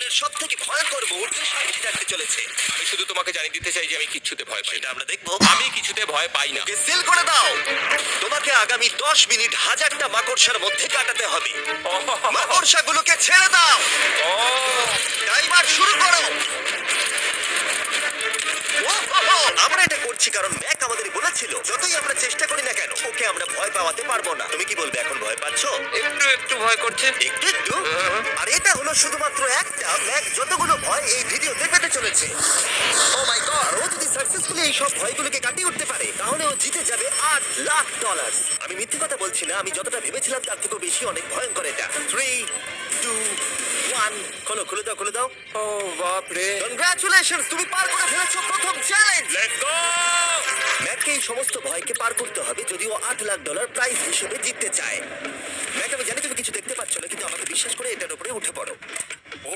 জীবনের সব থেকে ভয়ঙ্কর মুহূর্তে সাক্ষী থাকতে চলেছে। আমি শুধু তোমাকে জানিয়ে দিতে চাই যে আমি কিচ্ছুতে ভয় পাই সেটা না। আমরা দেখবো। আমি কিছুতে ভয় পাই না। ওকে সিল করে দাও। তোমাকে আগামী 10 মিনিট হাজারটা মাকড়সার মধ্যে কাটাতে হবে। মাকড়সাগুলোকে ছেড়ে দাও। টাইমার শুরু করো। ওহো! আমরা এটা করছি কারণ ম্যাক আমাদের বলেছিল যতই আমরা চেষ্টা করি না কেন ওকে আমরা ভয় পাওয়াতে পারবো না। তুমি কি বলবে, এখন ভয় পাচ্ছো? একটু একটু ভয় করছে। একটু একটু। আর এটা হলো শুধুমাত্র একটা, ম্যাক যতগুলো ভয় এই ভিডিওতে পেতে চলেছে। ও মাই গড, ও যদি সাকসেসফুলি এই সব ভয়গুলোকে কাটিয়ে উঠতে পারে তাহলে ও জিতে যাবে $8,00,000। আমি মিথ্যে কথা বলছি না, আমি যতটা ভেবেছিলাম তার থেকেও বেশি অনেক ভয়ঙ্কর এটা। 3, 2, 1, খোলো, খুলে দাও, খুলে দাও। ও বাপ রে। কনগ্রাচুলেশনস, তুমি পার করে ফেলেছো প্রথম চ্যালেঞ্জ। Let's go. ম্যাককে এই সমস্ত ভয়কে পার করতে হবে যদি ও $8,00,000 প্রাইজ হিসেবে জিততে চায়। ম্যাক, আমি জানি তুমি কিছু দেখতে পাচ্ছ না, কিন্তু আমাকে বিশ্বাস করে এটার উপরে উঠে পড়ো। ও